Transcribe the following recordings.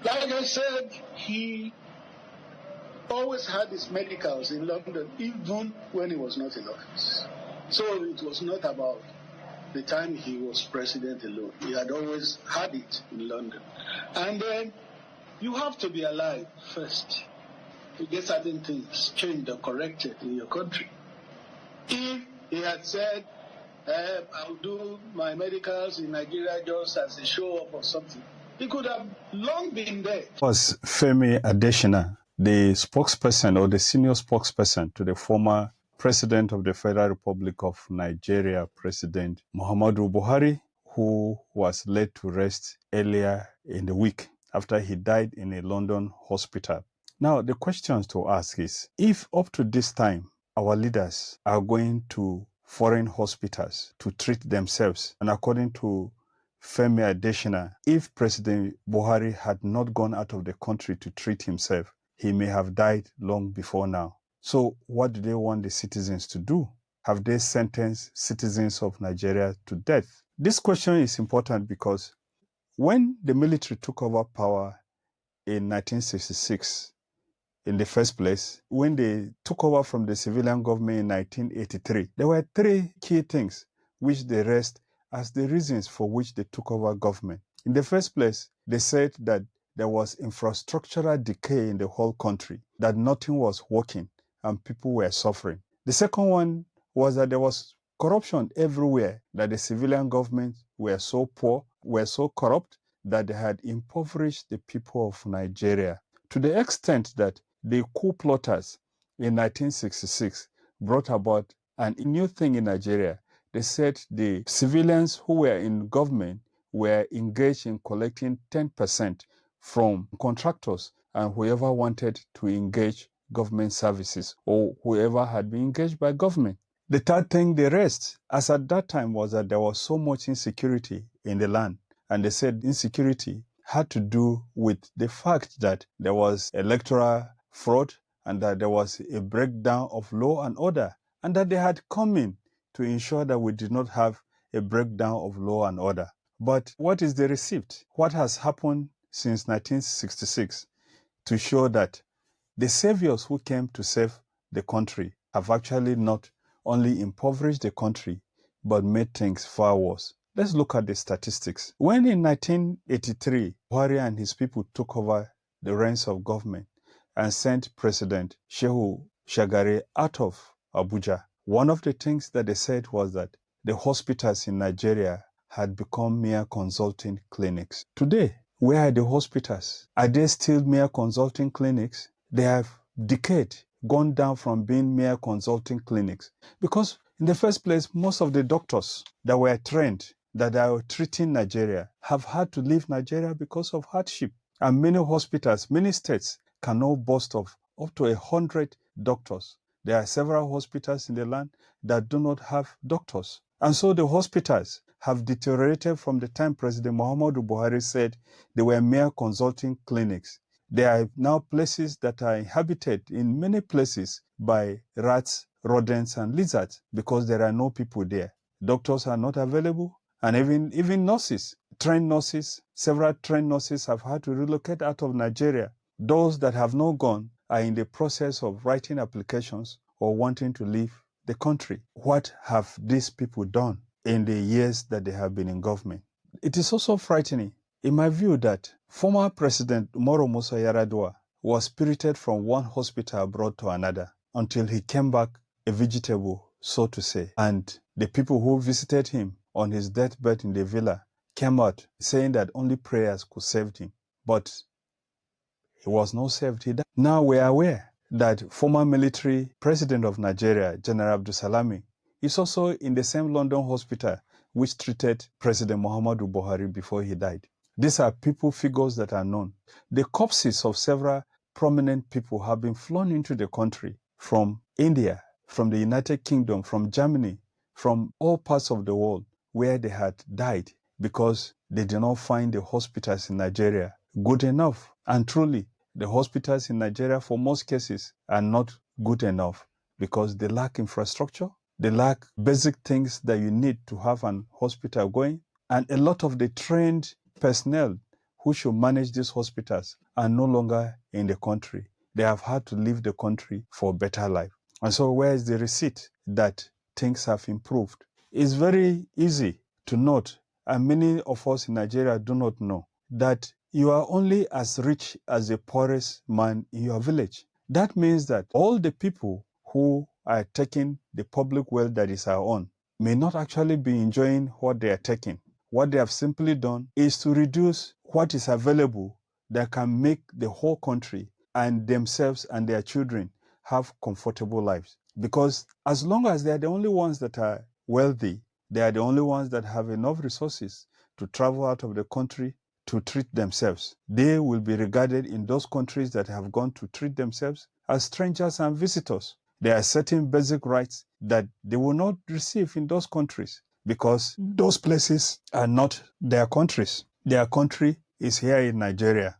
Like I said, he always had his medicals in London, even when he was not in office. So it was not about the time he was president alone. He had always had it in London. And then you have to be alive first to get certain things changed or corrected in your country. If he had said, I'll do my medicals in Nigeria just as a show-off or something, he could have long been there. Was Femi Adesina, the spokesperson or the senior spokesperson to the former President of the Federal Republic of Nigeria, President Muhammadu Buhari, who was laid to rest earlier in the week after he died in a London hospital. Now, the question to ask is, if up to this time, our leaders are going to foreign hospitals to treat themselves, and according to Femi Adesina, if President Buhari had not gone out of the country to treat himself, he may have died long before now. So what do they want the citizens to do? Have they sentenced citizens of Nigeria to death? This question is important because when the military took over power in 1966, in the first place, when they took over from the civilian government in 1983, there were three key things which they raised as the reasons for which they took over government. In the first place, they said that there was infrastructural decay in the whole country, that nothing was working and people were suffering. The second one was that there was corruption everywhere, that the civilian government were so poor, were so corrupt, that they had impoverished the people of Nigeria to the extent that the coup plotters in 1966 brought about a new thing in Nigeria. They said the civilians who were in government were engaged in collecting 10% from contractors and whoever wanted to engage government services or whoever had been engaged by government. The third thing they raised, as at that time, was that there was so much insecurity in the land. And they said insecurity had to do with the fact that there was electoral fraud and that there was a breakdown of law and order, and that they had come in to ensure that we did not have a breakdown of law and order. But what is the receipt? What has happened since 1966 to show that the saviors who came to save the country have actually not only impoverished the country, but made things far worse? Let's look at the statistics. When in 1983, Buhari and his people took over the reins of government and sent President Shehu Shagari out of Abuja, one of the things that they said was that the hospitals in Nigeria had become mere consulting clinics. Today, where are the hospitals? Are they still mere consulting clinics? They have decayed, gone down from being mere consulting clinics. Because in the first place, most of the doctors that were trained, that are treating Nigeria, have had to leave Nigeria because of hardship. And many hospitals, many states cannot boast of up to 100 doctors. There are several hospitals in the land that do not have doctors. And so the hospitals have deteriorated from the time President Muhammadu Buhari said they were mere consulting clinics. There are now places that are inhabited in many places by rats, rodents, and lizards because there are no people there. Doctors are not available, and even nurses, trained nurses, several trained nurses have had to relocate out of Nigeria. Those that have not gone are in the process of writing applications or wanting to leave the country. What have these people done in the years that they have been in government? It is also frightening, in my view, that former President Umaru Musa Yar'Adua was spirited from one hospital abroad to another until he came back a vegetable, so to say. And the people who visited him on his deathbed in the villa came out saying that only prayers could save him. But he was not saved. He died. Now we are aware that former military president of Nigeria, General Abdul Salami, is also in the same London hospital which treated President Muhammadu Buhari before he died. These are figures that are known. The corpses of several prominent people have been flown into the country from India, from the United Kingdom, from Germany, from all parts of the world where they had died because they did not find the hospitals in Nigeria good enough. And truly, the hospitals in Nigeria, for most cases, are not good enough because they lack infrastructure, they lack basic things that you need to have an hospital going, and a lot of the trained personnel who should manage these hospitals are no longer in the country. They have had to leave the country for a better life. And so where is the receipt that things have improved? It's very easy to note, and many of us in Nigeria do not know, that you are only as rich as the poorest man in your village. That means that all the people who are taking the public wealth that is our own may not actually be enjoying what they are taking. What they have simply done is to reduce what is available that can make the whole country and themselves and their children have comfortable lives. Because as long as they are the only ones that are wealthy, they are the only ones that have enough resources to travel out of the country to treat themselves. They will be regarded in those countries that have gone to treat themselves as strangers and visitors. There are certain basic rights that they will not receive in those countries because those places are not their countries. Their country is here in Nigeria.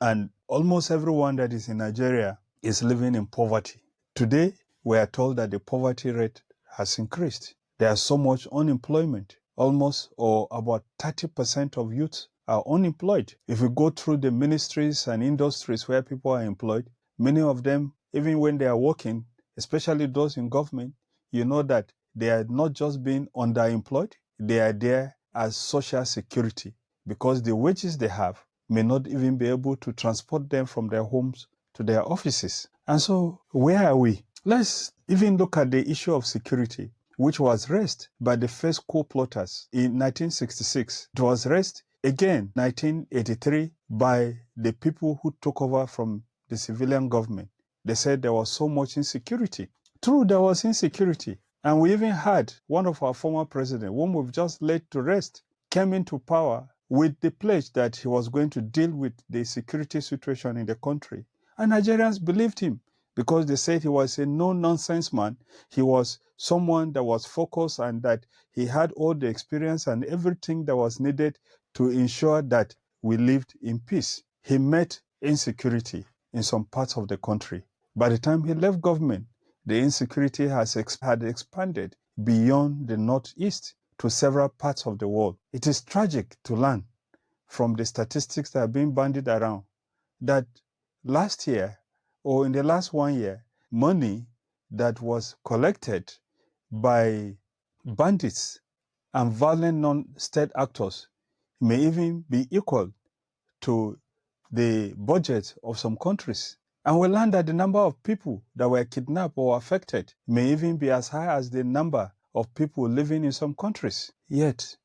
And almost everyone that is in Nigeria is living in poverty. Today, we are told that the poverty rate has increased. There is so much unemployment. Almost or about 30% of youth are unemployed. If we go through the ministries and industries where people are employed, many of them, even when they are working, especially those in government, you know that they are not just being underemployed, they are there as social security because the wages they have may not even be able to transport them from their homes to their offices. And so, where are we? Let's even look at the issue of security, which was raised by the first coup plotters in 1966. It was raised again 1983 by the people who took over from the civilian government. They said there was so much insecurity. True, there was insecurity. And we even had one of our former presidents, whom we've just laid to rest, came into power with the pledge that he was going to deal with the security situation in the country. And Nigerians believed him because they said he was a no-nonsense man. He was someone that was focused and that he had all the experience and everything that was needed to ensure that we lived in peace. He met insecurity in some parts of the country. By the time he left government, the insecurity had expanded beyond the Northeast to several parts of the world. It is tragic to learn from the statistics that are being bandied around that last year or in the last 1 year, money that was collected by bandits and violent non-state actors may even be equal to the budget of some countries. And we learned that the number of people that were kidnapped or affected may even be as high as the number of people living in some countries. Yet,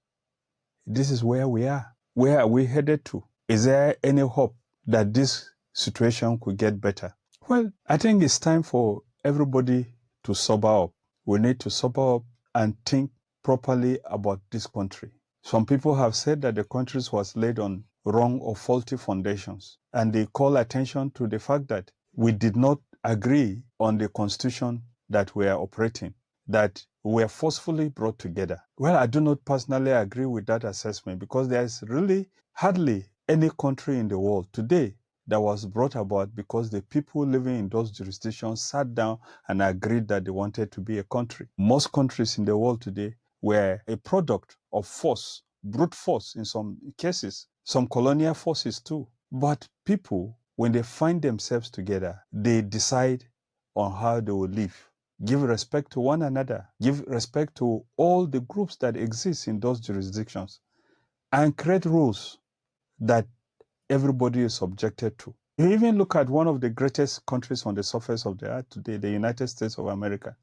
this is where we are. Where are we headed to? Is there any hope that this situation could get better? Well, I think it's time for everybody to sober up. We need to sober up and think properly about this country. Some people have said that the country was laid on wrong or faulty foundations, and they call attention to the fact that we did not agree on the constitution that we are operating, that we were forcefully brought together. Well, I do not personally agree with that assessment because there is really hardly any country in the world today that was brought about because the people living in those jurisdictions sat down and agreed that they wanted to be a country. Most countries in the world today were a product of force, brute force in some cases, some colonial forces too. But people, when they find themselves together, they decide on how they will live. Give respect to one another, give respect to all the groups that exist in those jurisdictions, and create rules that everybody is subjected to. You even look at one of the greatest countries on the surface of the earth today, the United States of America.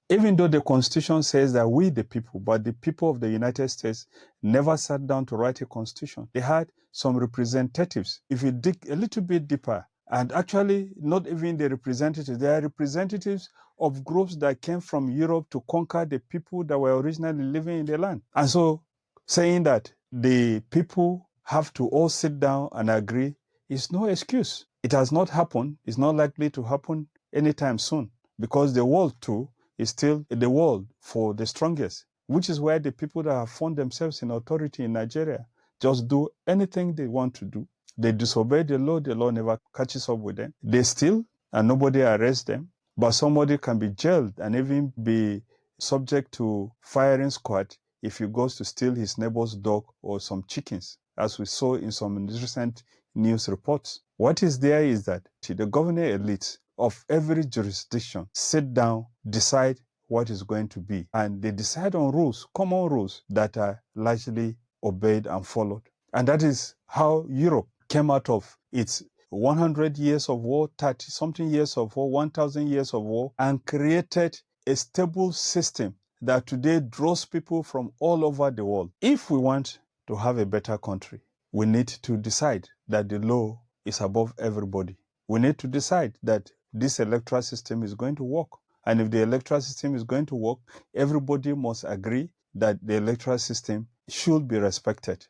Even though the Constitution says that we the people, but the people of the United States never sat down to write a constitution. They had some representatives. If you dig a little bit deeper, and actually not even the representatives, they are representatives of groups that came from Europe to conquer the people that were originally living in the land. And so saying that the people have to all sit down and agree is no excuse. It has not happened. It's not likely to happen anytime soon because the world too is still the world for the strongest, which is where the people that have found themselves in authority in Nigeria just do anything they want to do. They disobey the law never catches up with them. They steal and nobody arrests them, but somebody can be jailed and even be subject to firing squad if he goes to steal his neighbor's dog or some chickens. as we saw in some recent news reports. What is there is that the governing elites of every jurisdiction sit down, decide what is going to be, and they decide on rules, common rules that are largely obeyed and followed. And that is how Europe came out of its 100 years of war, 30-something years of war, 1,000 years of war, and created a stable system that today draws people from all over the world. If we want to have a better country, we need to decide that the law is above everybody. We need to decide that this electoral system is going to work. And if the electoral system is going to work, everybody must agree that the electoral system should be respected.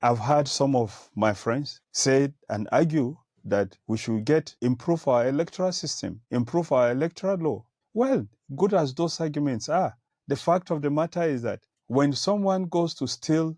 I've heard some of my friends say and argue that we should improve our electoral system, improve our electoral law. Well, good as those arguments are, the fact of the matter is that when someone goes to steal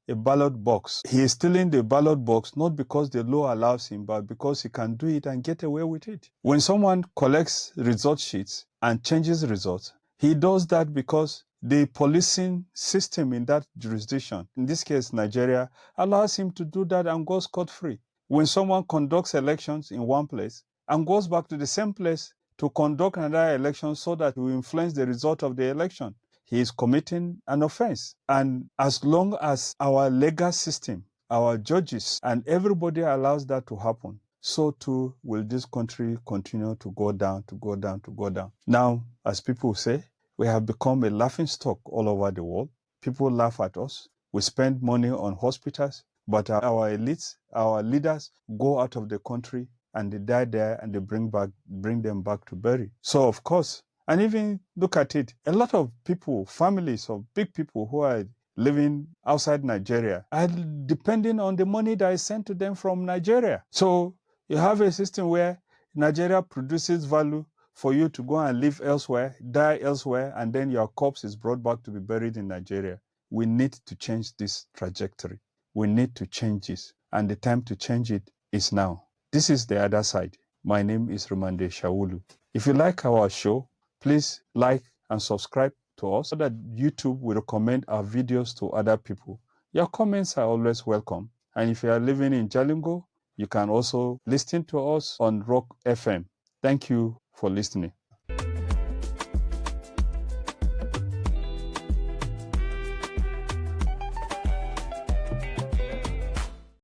a ballot box, he is stealing the ballot box not because the law allows him, but because he can do it and get away with it. When someone collects result sheets and changes results, he does that because the policing system in that jurisdiction, in this case Nigeria, allows him to do that and goes scot-free. When someone conducts elections in one place and goes back to the same place to conduct another election so that he will influence the result of the election, he is committing an offense. And as long as our legal system, our judges, and everybody allows that to happen, so too will this country continue to go down, to go down, to go down. Now, as people say, we have become a laughingstock all over the world. People laugh at us. We spend money on hospitals, but our elites, our leaders go out of the country and they die there and they bring them back to bury. So of course, and even look at it, a lot of people, families of big people who are living outside Nigeria are depending on the money that is sent to them from Nigeria. So you have a system where Nigeria produces value for you to go and live elsewhere, die elsewhere, and then your corpse is brought back to be buried in Nigeria. We need to change this trajectory. We need to change this, and the time to change it is now. This is the other side. My name is Rimamnde Shawulu. If you like our show, please like and subscribe to us so that YouTube will recommend our videos to other people. Your comments are always welcome. And if you are living in Jalingo, you can also listen to us on Rock FM. Thank you for listening.